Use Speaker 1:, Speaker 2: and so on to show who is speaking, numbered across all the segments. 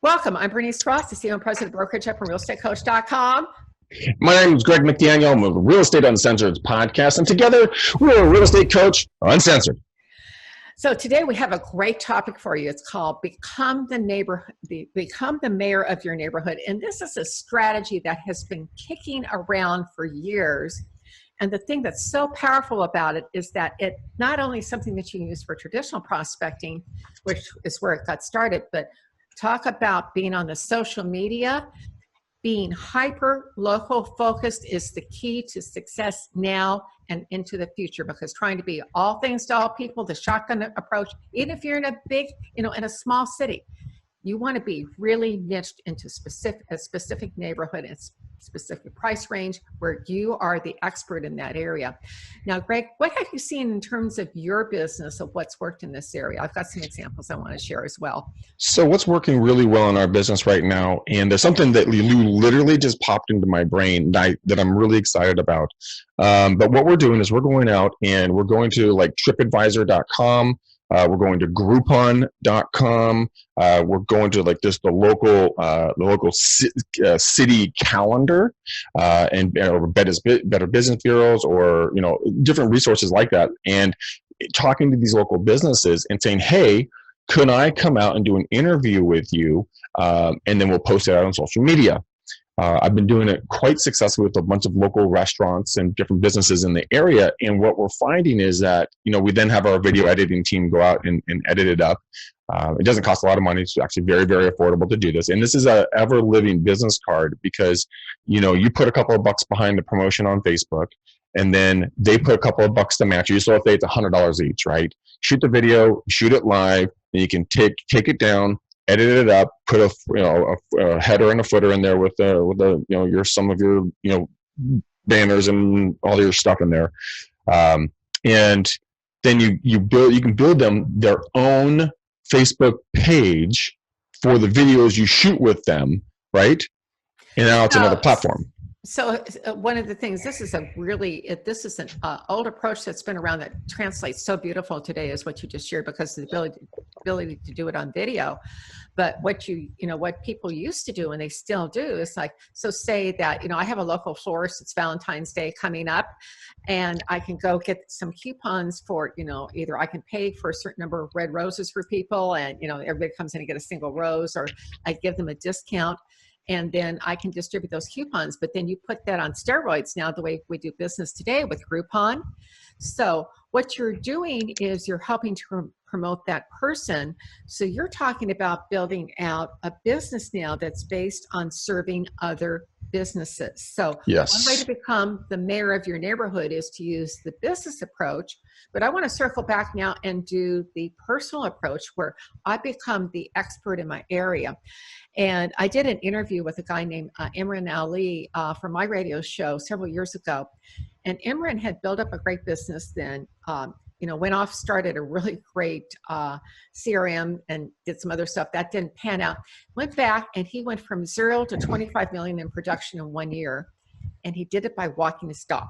Speaker 1: Welcome. I'm Bernice Ross, the CEO and President of Brokerage from realestatecoach.com.
Speaker 2: My name is Greg McDaniel. I'm with Real Estate Uncensored podcast, and together we're a Real Estate Coach Uncensored.
Speaker 1: So today we have a great topic for you. It's called Become the Mayor of Your Neighborhood. And this is a strategy that has been kicking around for years. And the thing that's so powerful about it is that it not only is something that you can use for traditional prospecting, which is where it got started, but talk about being on the social media. Being hyper local focused is the key to success now and into the future, because trying to be all things to all people, the shotgun approach, even if you're in a big, in a small city, you want to be really niched into a specific neighborhood and specific price range where you are the expert in that area. Now, Greg, what have you seen in terms of your business of what's worked in this area? I've got some examples I want to share as well.
Speaker 2: So what's working really well in our business right now, and there's something that literally just popped into my brain that I'm really excited about. But what we're doing is we're going out and we're going to like tripadvisor.com. We're going to Groupon.com. We're going to like just the local city calendar, and Better Business Bureaus, or different resources like that, and talking to these local businesses and saying, hey, could I come out and do an interview with you, and then we'll post it out on social media. I've been doing it quite successfully with a bunch of local restaurants and different businesses in the area. And what we're finding is that, we then have our video editing team go out and edit it up. It doesn't cost a lot of money. It's actually very, very affordable to do this. And this is a ever living business card, because, you put a couple of bucks behind the promotion on Facebook, and then they put a couple of bucks to match you. So if it's $100 each, right? Shoot the video, shoot it live, and you can take it down, edit it up, put a header and a footer in there with some of your banners and all your stuff in there, and then you can build them their own Facebook page for the videos you shoot with them, right? And now it's another platform.
Speaker 1: So one of the things, this is an old approach that's been around that translates so beautiful today, is what you just shared, because of the ability to do it on video. But what what people used to do, and they still do, is like, so say that, I have a local florist, it's Valentine's Day coming up, and I can go get some coupons for, either I can pay for a certain number of red roses for people, and, everybody comes in and get a single rose, or I give them a discount. And then I can distribute those coupons. But then you put that on steroids now, the way we do business today with Groupon. So what you're doing is you're helping to promote that person. So you're talking about building out a business now that's based on serving other businesses. So
Speaker 2: yes.
Speaker 1: One way to become the mayor of your neighborhood is to use the business approach. But I want to circle back now and do the personal approach, where I become the expert in my area. And I did an interview with a guy named Imran Ali for my radio show several years ago. And Imran had built up a great business then, went off, started a really great CRM and did some other stuff. That didn't pan out. Went back, and he went from 0 to 25 million in production in 1 year. And he did it by walking his dog.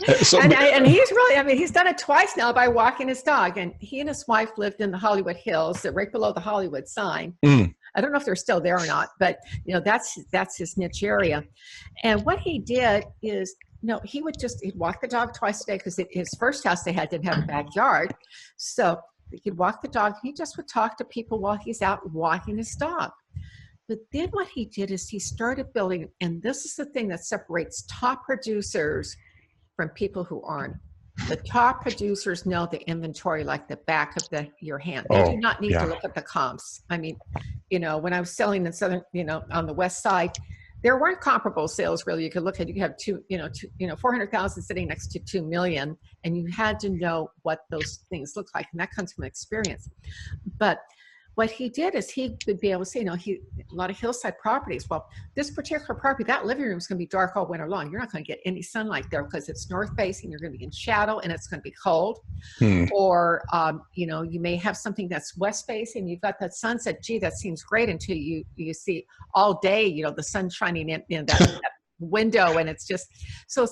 Speaker 1: And he's really, he's done it twice now by walking his dog. And he and his wife lived in the Hollywood Hills, right below the Hollywood sign. I don't know if they're still there or not, but that's his niche area. And what he did is, he'd walk the dog twice a day, because his first house they had didn't have a backyard. So he could walk the dog. He just would talk to people while he's out walking his dog. But then what he did is he started building, and this is the thing that separates top producers from people who aren't. The top producers know the inventory like the back of your hand. They do not need to look at the comps. When I was selling in Southern, on the West Side, there weren't comparable sales really. You could look at, you have 400,000 sitting next to 2 million, and you had to know what those things look like. And that comes from experience. But what he did is he would be able to say, a lot of hillside properties. Well, this particular property, that living room is going to be dark all winter long. You're not going to get any sunlight there because it's north facing. You're going to be in shadow, and it's going to be cold. Or, you may have something that's west facing. You've got that sunset. Gee, that seems great until you see all day, the sun shining in that window, and it's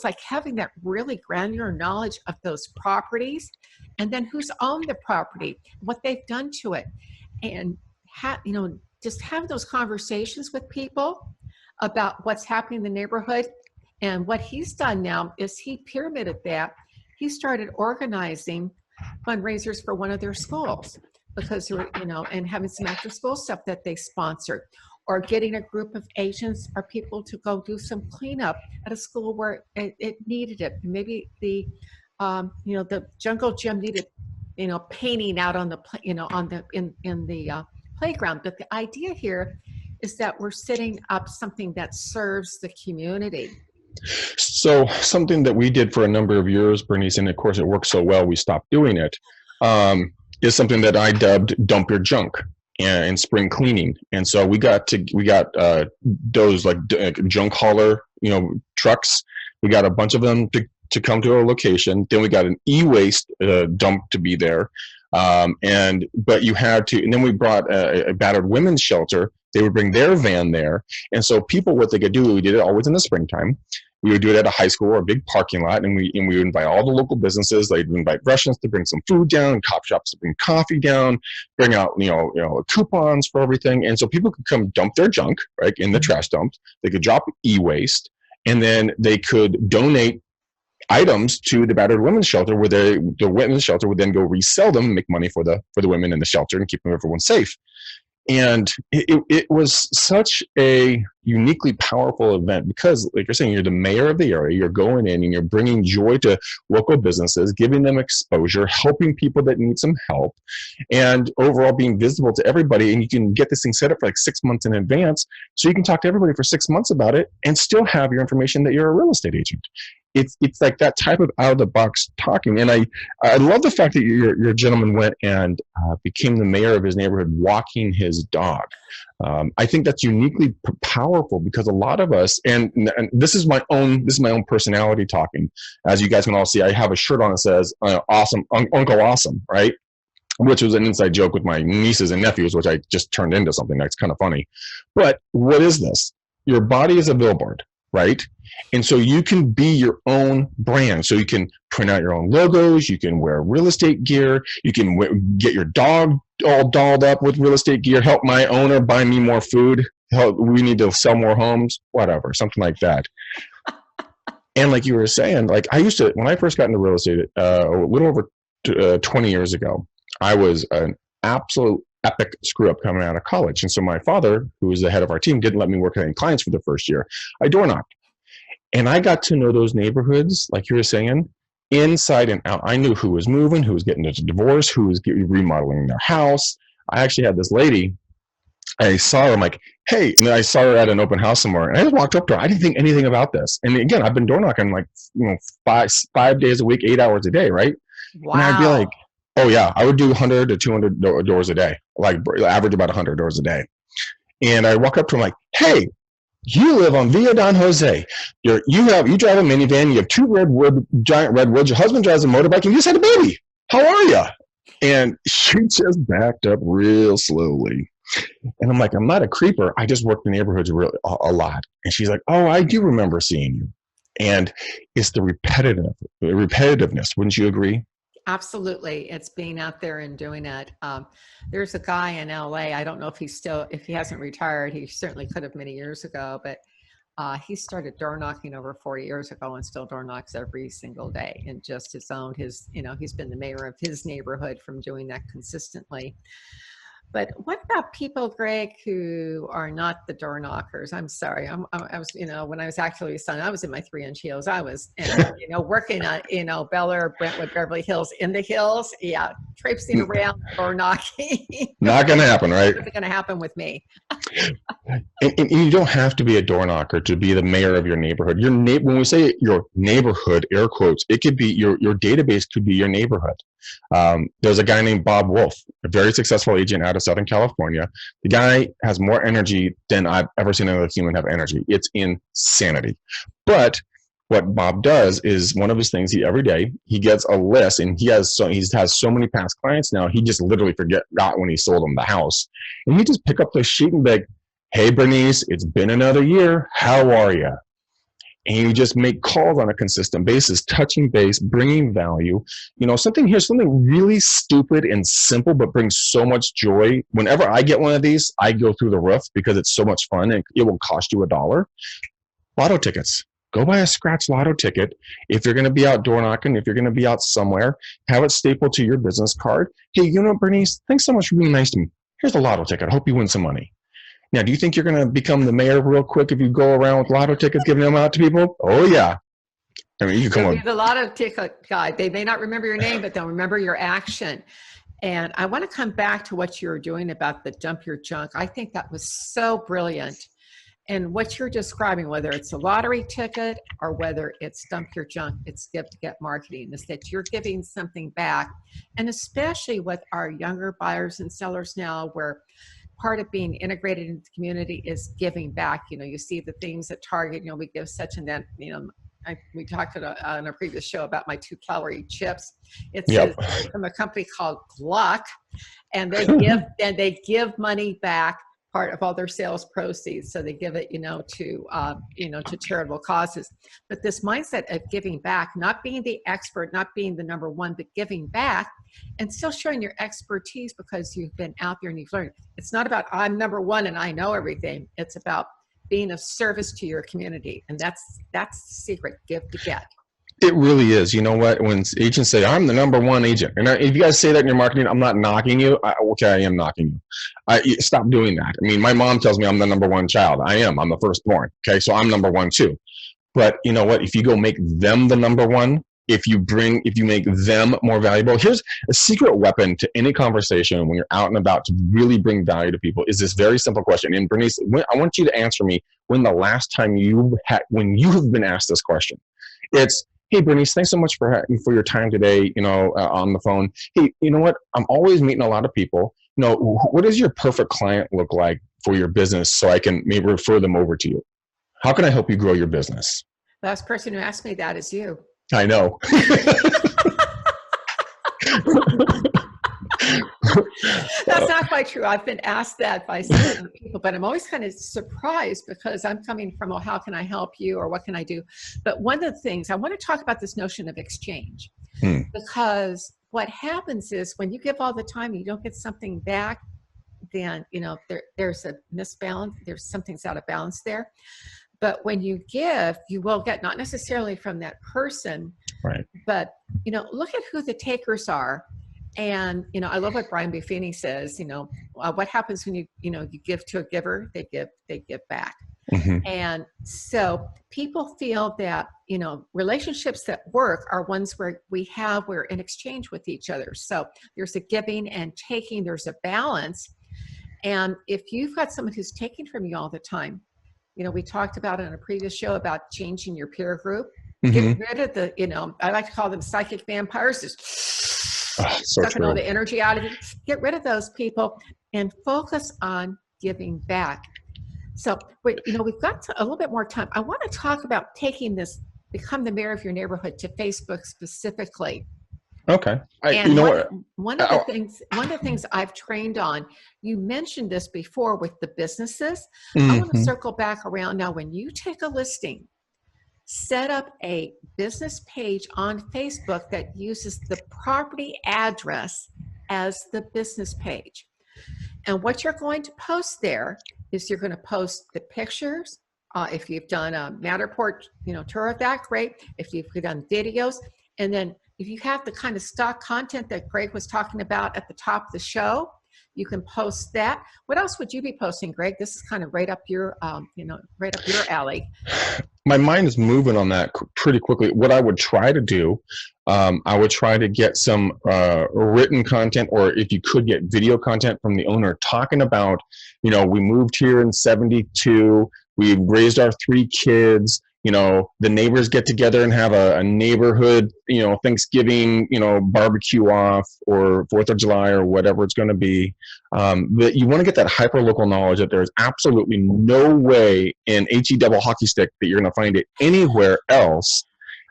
Speaker 1: like having that really granular knowledge of those properties, and then who's owned the property, what they've done to it. and just have those conversations with people about what's happening in the neighborhood. And what he's done now is he pyramided that. He started organizing fundraisers for one of their schools because they were, and having some after school stuff that they sponsored, or getting a group of Asians or people to go do some cleanup at a school where it needed it. Maybe the jungle gym needed, painting out on the, in the playground. But the idea here is that we're setting up something that serves the community.
Speaker 2: So something that we did for a number of years, Bernice, and of course it worked so well we stopped doing it, is something that I dubbed "Dump Your Junk" in spring cleaning. And so we got those like junk hauler, trucks. We got a bunch of them to come to our location. Then we got an e-waste dump to be there. But you had to, and then we brought a battered women's shelter. They would bring their van there. And so people, what they could do, we did it always in the springtime. We would do it at a high school or a big parking lot, and we would invite all the local businesses. They'd invite restaurants to bring some food down, cop shops to bring coffee down, bring out coupons for everything. And so people could come dump their junk right in the trash dump. They could drop e-waste, and then they could donate items to the battered women's shelter, where the women's shelter would then go resell them and make money for the women in the shelter and keep everyone safe. And it was such a uniquely powerful event because, like you're saying, you're the mayor of the area, you're going in and you're bringing joy to local businesses, giving them exposure, helping people that need some help, and overall being visible to everybody. And you can get this thing set up for like 6 months in advance, so you can talk to everybody for 6 months about it and still have your information that you're a real estate agent. It's like that type of out of the box talking. And I love the fact that your gentleman went and became the mayor of his neighborhood walking his dog. I think that's uniquely powerful because a lot of us, and this is my own personality talking. As you guys can all see, I have a shirt on that says "Awesome Uncle Awesome," right? Which was an inside joke with my nieces and nephews, which I just turned into something that's kind of funny. But what is this? Your body is a billboard, right? And so you can be your own brand. So you can print out your own logos. You can wear real estate gear. You can get your dog all dolled up with real estate gear. Help my owner buy me more food. We need to sell more homes, whatever, something like that. And like you were saying, like I used to, when I first got into real estate a little over 20 years ago, I was an absolute epic screw up coming out of college. And so my father, who was the head of our team, didn't let me work with any clients for the first year. I door knocked. And I got to know those neighborhoods, like you were saying, inside and out. I knew who was moving, who was getting a divorce, who was remodeling their house. I actually had this lady, I saw her, I'm like, hey, and then I saw her at an open house somewhere. And I just walked up to her. I didn't think anything about this. And again, I've been door knocking like, 5 days a week, 8 hours a day, right?
Speaker 1: Wow.
Speaker 2: And I'd be like, oh yeah, I would do 100 to 200 doors a day, like average about 100 doors a day. And I walk up to him like, hey, you live on Villa Don Jose. You drive a minivan. You have two giant redwoods. Your husband drives a motorbike, and you just had a baby. How are you? And she just backed up real slowly. And I'm like, I'm not a creeper. I just work the neighborhoods a lot. And she's like, oh, I do remember seeing you. And it's the repetitiveness. Wouldn't you agree?
Speaker 1: Absolutely. It's being out there and doing it. There's a guy in LA. I don't know if he hasn't retired. He certainly could have many years ago, but he started door knocking over 4 years ago and still door knocks every single day, and just he's been the mayor of his neighborhood from doing that consistently. But what about people, Greg, who are not the door knockers? I'm sorry. I was, when I was actually a son, I was in my 3-inch heels. I was, working on, Bel Air, Brentwood, Beverly Hills, in the hills. Yeah. Traipsing around, door knocking.
Speaker 2: Not going to happen, right?
Speaker 1: It's going to happen with me.
Speaker 2: And you don't have to be a door knocker to be the mayor of your neighborhood. When we say your neighborhood, air quotes, it could be your database could be your neighborhood. There's a guy named Bob Wolf, a very successful agent out of Southern California. The guy has more energy than I've ever seen another human have energy. It's insanity. But what Bob does is one of his things, every day he gets a list, and he has so many past clients now, he just literally forgot when he sold them the house. And he just pick up the sheet and be like, hey, Bernice, it's been another year. How are you? and you just make calls on a consistent basis, touching base, bringing value. Something really stupid and simple, but brings so much joy. Whenever I get one of these, I go through the roof because it's so much fun, and it will cost you $1. Lotto tickets. Go buy a scratch lotto ticket. If you're going to be out door knocking, if you're going to be out somewhere, have it stapled to your business card. Hey, Bernice, thanks so much for being nice to me. Here's a lotto ticket. I hope you win some money. Now, do you think you're going to become the mayor real quick if you go around with lotto tickets giving them out to people? Oh, yeah. I mean, you come on.
Speaker 1: You'll be the lotto ticket guy. They may not remember your name, but they'll remember your action. And I want to come back to what you were doing about the dump your junk. I think that was so brilliant. And what you're describing, whether it's a lottery ticket or whether it's dump your junk, it's Give to Get marketing, is that you're giving something back. And especially with our younger buyers and sellers now, where part of being integrated into the community is giving back. You see the things at Target, we give such and that, we talked on a previous show about my 2-calorie chips. It's from a company called Gluck, and they give money back, part of all their sales proceeds. So they give it, to charitable causes. But this mindset of giving back, not being the expert, not being the number one, but giving back and still showing your expertise because you've been out there and you've learned. It's not about I'm number one and I know everything. It's about being of service to your community. And that's the secret, Give to Get.
Speaker 2: It really is. You know what? When agents say, I'm the number one agent, and if you guys say that in your marketing, I'm not knocking you. Okay, I am knocking you. Stop doing that. I mean, my mom tells me I'm the number one child. I am. I'm the firstborn. Okay, so I'm number one too. But you know what? If you go make them the number one, if you make them more valuable, here's a secret weapon to any conversation when you're out and about to really bring value to people is this very simple question. And Bernice, I want you to answer me when the last time when you have been asked this question. It's, hey, Bernice, thanks so much for your time today, on the phone. Hey, you know what? I'm always meeting a lot of people. What does your perfect client look like for your business so I can maybe refer them over to you? How can I help you grow your business?
Speaker 1: Last person who asked me that is you.
Speaker 2: I know.
Speaker 1: That's not quite true. I've been asked that by certain people, but I'm always kind of surprised because I'm coming from, how can I help you or what can I do? But one of the things, I want to talk about this notion of exchange because what happens is when you give all the time, you don't get something back, then, there's a misbalance. There's something's out of balance there. But when you give, you will get not necessarily from that person,
Speaker 2: right?
Speaker 1: But, look at who the takers are. And, I love what Brian Buffini says, what happens when you give to a giver, they give back. Mm-hmm. And so people feel that, relationships that work are ones where we're in exchange with each other. So there's a giving and taking, there's a balance. And if you've got someone who's taking from you all the time, we talked about it on a previous show about changing your peer group. Mm-hmm. Get rid of the, I like to call them psychic vampires, just sucking all the energy out of you. Get rid of those people and focus on giving back. So, we've got a little bit more time. I want to talk about taking this, become the mayor of your neighborhood, to Facebook specifically.
Speaker 2: Okay.
Speaker 1: One of the things I've trained on, you mentioned this before with the businesses. Mm-hmm. I want to circle back around now. When you take a listing, set up a business page on Facebook that uses the property address as the business page. And what you're going to post there is you're going to post the pictures. If you've done a Matterport, tour of that, great. If you've done videos, and then if you have the kind of stock content that Greg was talking about at the top of the show, you can post that. What else would you be posting, Greg? This is kind of right up your, right up your alley.
Speaker 2: My mind is moving on that pretty quickly. What I would try to do, I would try to get some written content, or if you could get video content from the owner talking about, we moved here in 1972, we raised our 3 kids, the neighbors get together and have a neighborhood, Thanksgiving, barbecue off, or 4th of July, or whatever it's going to be. But you want to get that hyper-local knowledge that there's absolutely no way in HE double hockey stick that you're going to find it anywhere else.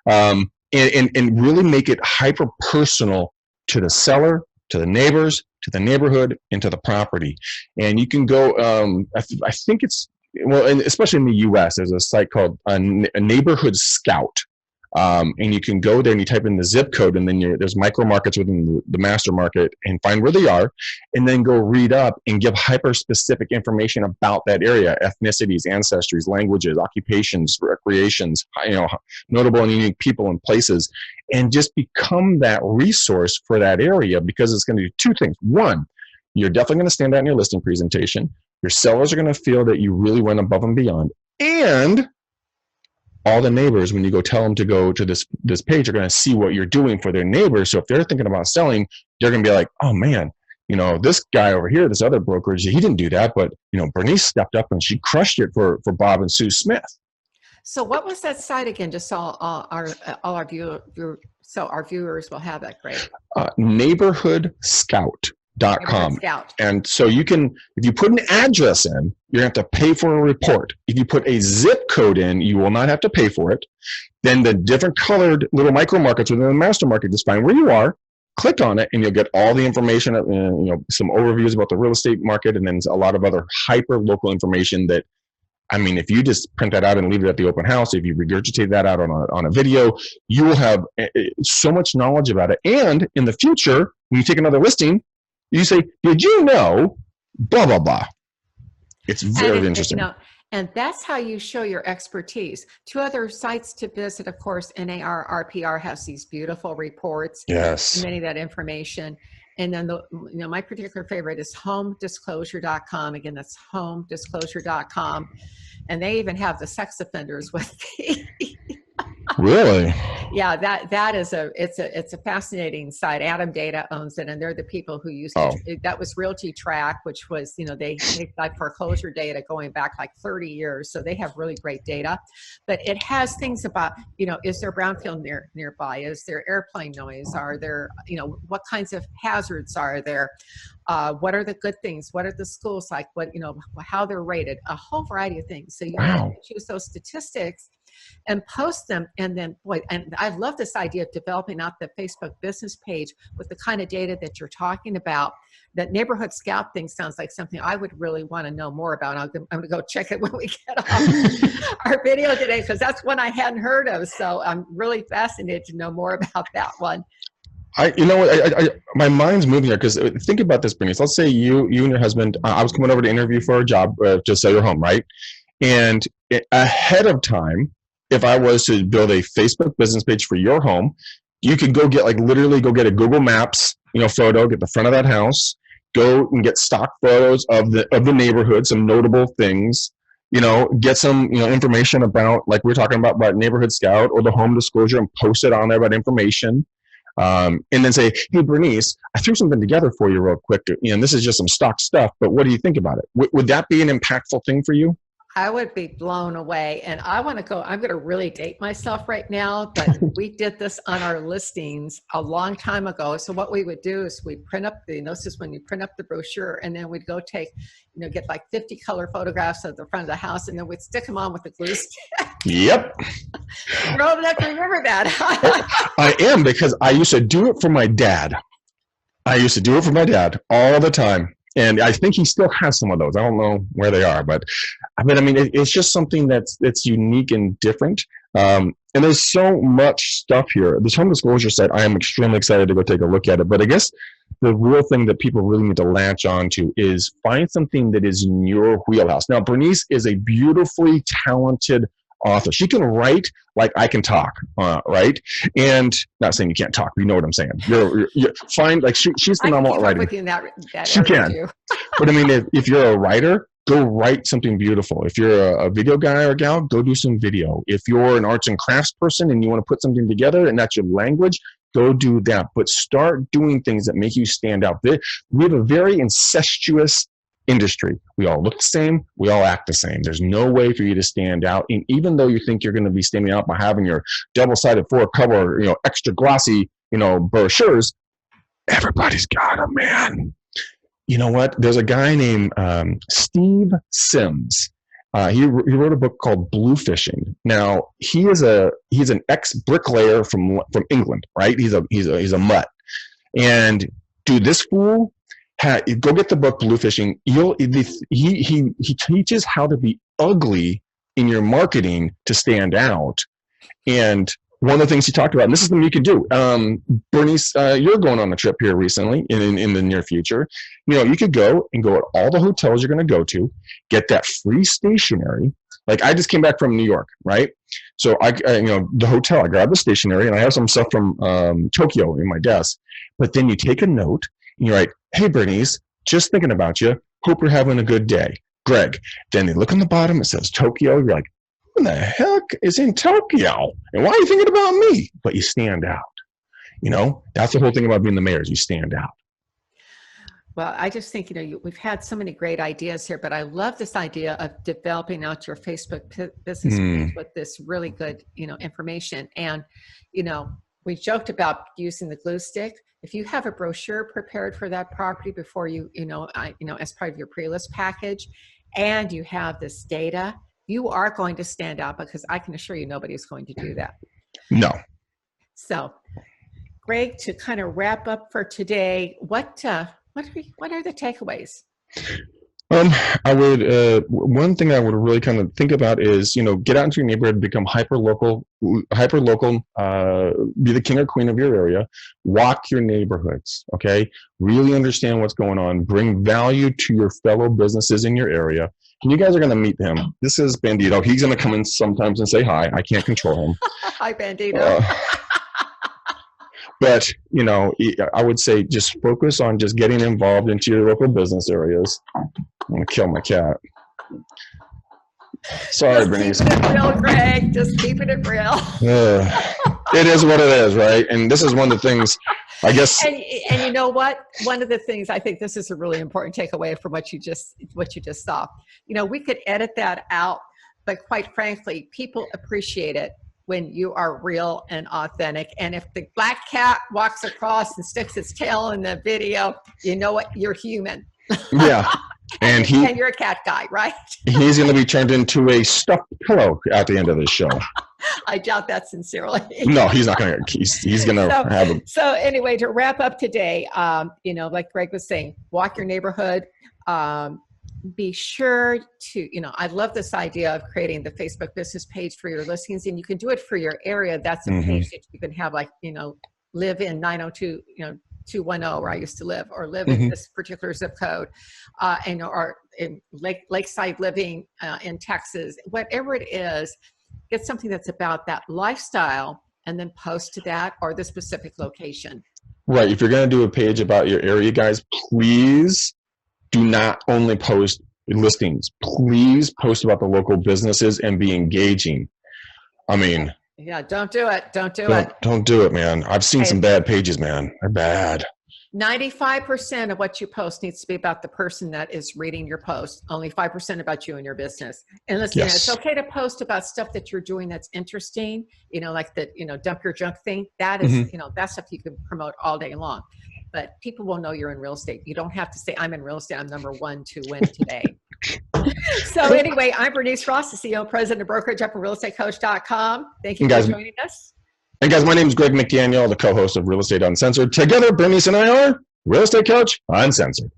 Speaker 2: And really make it hyper-personal to the seller, to the neighbors, to the neighborhood, and to the property. And you can go, I think it's well, and especially in the U.S., there's a site called a Neighborhood Scout. And you can go there and you type in the zip code, and then there's micro markets within the master market, and find where they are, and then go read up and give hyper specific information about that area: ethnicities, ancestries, languages, occupations, recreations, notable and unique people and places, and just become that resource for that area, because it's going to do two things. One, you're definitely going to stand out in your listing presentation. Your sellers are going to feel that you really went above and beyond, and all the neighbors, when you go tell them to go to this page, are going to see what you're doing for their neighbors. So if they're thinking about selling, they're going to be like, oh man, this guy over here, this other brokerage, he didn't do that, but Bernice stepped up and she crushed it for Bob and Sue Smith.
Speaker 1: So what was that site again? Just so our viewers will have that. Great.
Speaker 2: Neighborhood Scout.com. And so you can, if you put an address in, you're going to have to pay for a report. If you put a zip code in, you will not have to pay for it. Then the different colored little micro markets within the master market, just find where you are, click on it, and you'll get all the information, some overviews about the real estate market, and then a lot of other hyper local information that, if you just print that out and leave it at the open house, if you regurgitate that out on a video, you will have so much knowledge about it. And in the future, when you take another listing, you say, did you know, blah, blah, blah. It's very interesting.
Speaker 1: And that's how you show your expertise. Two other sites to visit, of course, NAR RPR has these beautiful reports.
Speaker 2: Yes.
Speaker 1: Many of that information. And then my particular favorite is homedisclosure.com. Again, that's homedisclosure.com. And they even have the sex offenders with me.
Speaker 2: Really?
Speaker 1: Yeah, that is it's a fascinating site. Adam Data owns it, and they're the people who used that was Realty Track, which was they like foreclosure data going back like 30 years. So they have really great data, but it has things about is there brownfield nearby? Is there airplane noise? Are there what kinds of hazards are there? What are the good things? What are the schools like? What how they're rated? A whole variety of things. So you can choose those statistics and post them. And then, and I love this idea of developing out the Facebook business page with the kind of data that you're talking about. That Neighborhood Scout thing sounds like something I would really want to know more about. I'm going to go check it when we get off our video today, because that's one I hadn't heard of. So I'm really fascinated to know more about that one.
Speaker 2: My mind's moving here, because think about this, Bernice. Let's say you and your husband, I was coming over to interview for a job to sell your home, right? And ahead of time, if I was to build a Facebook business page for your home, you could go get literally go get a Google Maps, photo, get the front of that house, go and get stock photos of the neighborhood, some notable things, get some, information about, like we're talking about Neighborhood Scout or the Home Disclosure, and post it on there about information. And then say, hey, Bernice, I threw something together for you real quick. This is just some stock stuff, but what do you think about it? Would that be an impactful thing for you?
Speaker 1: I would be blown away. And I'm going to really date myself right now, but we did this on our listings a long time ago. So what we would do is we'd print up this is when you print up the brochure, and then we'd go take, get like 50 color photographs of the front of the house, and then we'd stick them on with the glue stick.
Speaker 2: Yep.
Speaker 1: You're old enough to remember that.
Speaker 2: I am, because I used to do it for my dad. all the time. And I think he still has some of those. I don't know where they are, but it's just something that's unique and different. And there's so much stuff here. This Home Disclosure site, I am extremely excited to go take a look at it. But I guess the real thing that people really need to latch onto is find something that is in your wheelhouse. Now, Bernice is a beautifully talented author. She can write like I can talk, right? And not saying you can't talk, but you know what I'm saying. You're fine. Like she's phenomenal at writing. She can. But if you're a writer, go write something beautiful. If you're a video guy or gal, go do some video. If you're an arts and crafts person and you want to put something together and that's your language, go do that. But start doing things that make you stand out. We have a very incestuous industry. We all look the same. We all act the same. There's no way for you to stand out. And even though you think you're going to be standing out by having your double-sided four-cover, extra glossy, brochures, everybody's got them, man. You know what? There's a guy named Steve Sims. He wrote a book called Blue Fishing. Now he's an ex-bricklayer from England, right? He's a mutt. And dude, this fool Go get the book Blue Fishing. He teaches how to be ugly in your marketing to stand out. And one of the things he talked about, and this is something you could do. Bernice, you're going on a trip here recently in the near future. You could go at all the hotels you're going to go to, get that free stationery. Like I just came back from New York, right? So the hotel, I grabbed the stationery and I have some stuff from Tokyo in my desk. But then you take a note and you're like, hey, Bernice, just thinking about you. Hope you're having a good day. Greg. Then you look on the bottom, it says Tokyo. You're like, who the heck is in Tokyo? And why are you thinking about me? But you stand out. That's the whole thing about being the mayor is you stand out.
Speaker 1: Well, I just think, we've had so many great ideas here, but I love this idea of developing out your Facebook business page with this really good, information. And, we joked about using the glue stick. If you have a brochure prepared for that property before you, as part of your pre-list package, and you have this data, you are going to stand out, because I can assure you nobody's going to do that.
Speaker 2: No.
Speaker 1: So, Greg, to kind of wrap up for today, what are the takeaways?
Speaker 2: I would one thing I would really kind of think about is get out into your neighborhood, become hyper local, be the king or queen of your area, walk your neighborhoods. Okay, really understand what's going on, bring value to your fellow businesses in your area. And you guys are going to meet him. This is Bandito. He's going to come in sometimes and say hi. I can't control him.
Speaker 1: Hi, Bandito.
Speaker 2: But, I would say just focus on just getting involved into your local business areas. I'm going to kill my cat. Sorry, Bernice.
Speaker 1: Just keeping it real, Greg. Just keeping it real.
Speaker 2: It is what it is, right? And this is one of the things, I guess.
Speaker 1: And you know what? One of the things, I think this is a really important takeaway from what you just saw. We could edit that out, but quite frankly, people appreciate it when you are real and authentic. And if the black cat walks across and sticks its tail in the video, you know what? You're human.
Speaker 2: Yeah. And
Speaker 1: you're a cat guy, right?
Speaker 2: He's going to be turned into a stuffed pillow at the end of this show.
Speaker 1: I doubt that sincerely.
Speaker 2: No, he's not going to. He's going to have a.
Speaker 1: So anyway, to wrap up today, like Greg was saying, walk your neighborhood. Be sure to, I love this idea of creating the Facebook business page for your listings, and you can do it for your area. That's a page that you can have, like, live in 902, 210 where I used to live, or live in this particular zip code, or in Lakeside Living in Texas, whatever it is, get something that's about that lifestyle and then post to that or the specific location.
Speaker 2: Right. If you're going to do a page about your area, guys, please do not only post listings. Please post about the local businesses and be engaging. I mean,
Speaker 1: yeah, don't do it. Don't do it.
Speaker 2: Don't do it, man. I've seen some bad pages, man. They're bad.
Speaker 1: 95% of what you post needs to be about the person that is reading your post. Only 5% about you and your business. And listen, it's okay to post about stuff that you're doing that's interesting, like the, dump your junk thing. That is, that stuff you can promote all day long. But people will know you're in real estate. You don't have to say, I'm in real estate, I'm number one to win today. So anyway, I'm Bernice Ross, the CEO and president of brokerage upperrealestatecoach.com. Thank you for joining us.
Speaker 2: And guys, my name is Greg McDaniel, the co-host of Real Estate Uncensored. Together, Bernice and I are Real Estate Coach Uncensored.